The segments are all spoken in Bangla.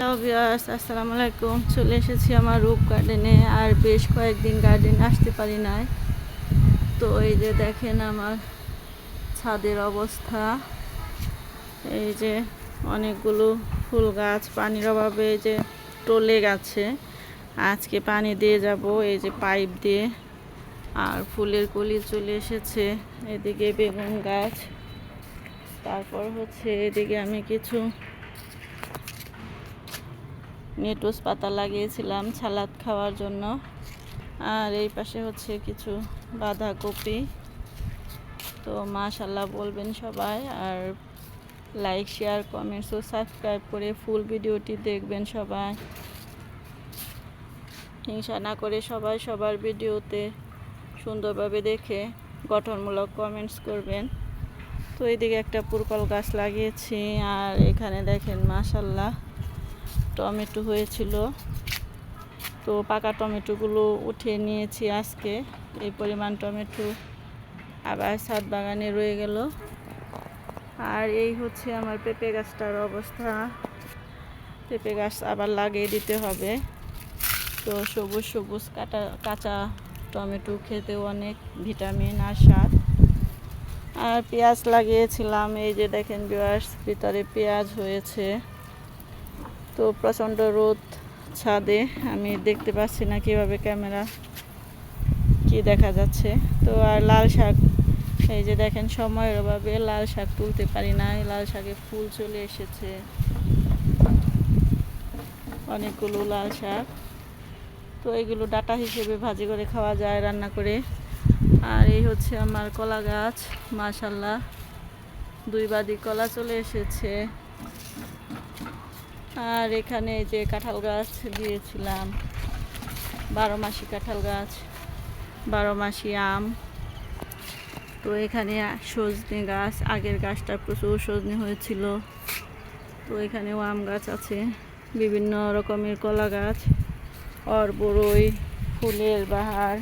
হ্যালো ভিউয়ার্স, আসসালামু আলাইকুম। চলে এসেছি আমার রূপ গার্ডেনে। আর বেশ কয়েকদিন গার্ডেনে আসতে পারি নাই। তো এই যে দেখেন আমার ছাদের অবস্থা। এই যে অনেকগুলো ফুল গাছ পানির অভাবে এই যে টলে গেছে। আজকে পানি দিয়ে যাব এই যে পাইপ দিয়ে। আর ফুলের কলি চলে এসেছে। এদিকে বেগুন গাছ, তারপর হচ্ছে এদিকে আমি কিছু নেটুস পাতা লাগিয়েছিলাম সালাদ খাওয়ার জন্য। আর এই পাশে হচ্ছে কিছু বাঁধাকপি। তো মাশাআল্লাহ বলবেন সবাই, আর লাইক শেয়ার কমেন্টস ও সাবস্ক্রাইব করে ফুল ভিডিওটি দেখবেন সবাই। হিংসা না করে সবাই সবার ভিডিওতে সুন্দরভাবে দেখে গঠনমূলক কমেন্টস করবেন। তো এইদিকে একটা পুরকল গাছ লাগিয়েছি। আর এখানে দেখেন মাশাআল্লাহ টমেটো হয়েছিল। তো পাকা টমেটোগুলো উঠিয়ে নিয়েছি আজকে। এই পরিমাণ টমেটো আবার ছাদ বাগানে রয়ে গেল। আর এই হচ্ছে আমার পেঁপে গাছটার অবস্থা। পেঁপে গাছ আবার লাগিয়ে দিতে হবে। তো সবুজ সবুজ কাঁচা টমেটো খেতেও অনেক ভিটামিন আর স্বাদ। আর পেঁয়াজ লাগিয়েছিলাম, এই যে দেখেন ভিউয়ার্স, ভিতরে পেঁয়াজ হয়েছে। তো প্রচণ্ড রোদ ছাদে, আমি দেখতে পাচ্ছি না কিভাবে ক্যামেরা কি দেখা যাচ্ছে। তো আর লাল শাক, এই যে দেখেন সময়ের অভাবে লাল শাক তুলতে পারি না। লাল শাকে ফুল চলে এসেছে অনেকগুলো লাল শাক। তো এগুলো ডাঁটা হিসেবে ভাজি করে খাওয়া যায় রান্না করে। আর এই হচ্ছে আমার কলা গাছ, মাশাআল্লাহ 2 বাদি কলা চলে এসেছে। আর এখানে এই যে কাঁঠাল গাছ দিয়েছিলাম, 12 মাসি কাঁঠাল গাছ, 12 মাসি আম। তো এখানে সজনে গাছ, আগের গাছটা প্রচুর সজনে হয়েছিল। তো এখানেও আম গাছ আছে, বিভিন্ন রকমের কলা গাছ, বড়ই, ফুলের বাহার,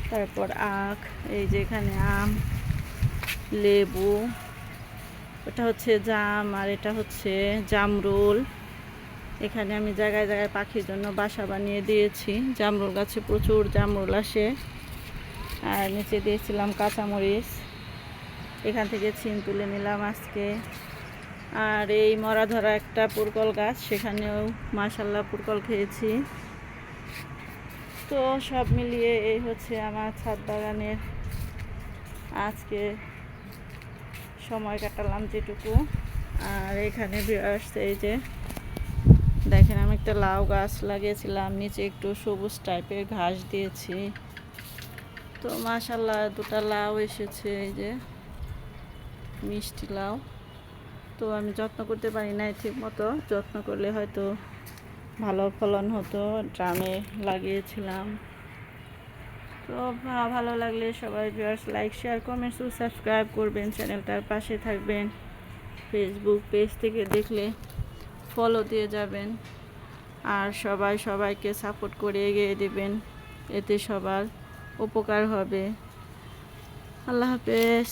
তারপর আখ, এই যে এখানে আম, লেবু, এটা হচ্ছে জাম, আর এটা হচ্ছে জামরুল। এখানে আমি জায়গায় জায়গায় পাখির জন্য বাসা বানিয়ে দিয়েছি। জামরুল গাছে প্রচুর জামরুল আসে। আর নিচে দিয়েছিলাম কাঁচামরিচ, এখান থেকে ছিম তুলে নিলাম আজকে। আর এই মরা ধরা একটা পুরকল গাছ, সেখানেও মাশাআল্লাহ পুরকল খেয়েছি। তো সব মিলিয়ে এই হচ্ছে আমার ছাদ বাগানের আজকে সময় কাটালাম যেটুকু। আর এখানে ভিউয়ার্স, এই যে দেখেন আমি একটা লাউ গাছ লাগিয়েছিলাম, নিচে একটু সবুজ টাইপের ঘাস দিয়েছি। তো মাশাআল্লাহ 2টা লাউ এসেছে, এই যে মিষ্টি লাউ। তো আমি যত্ন করতে পারি নাই ঠিক মতো, যত্ন করলে হয়তো ভালো ফলন হতো। ড্রামে লাগিয়েছিলাম। তো ভালো লাগলে সবাই ভিউয়ার্স লাইক শেয়ার কমেন্টস ও সাবস্ক্রাইব করবেন, চ্যানেলটার পাশে থাকবেন। ফেসবুক পেজ থেকে দেখলে ফলো দিয়ে যাবেন। আর সবাই সবাইকে সাপোর্ট করে এগিয়ে দেবেন, এতে সবার উপকার হবে। আল্লাহ হাফেজ।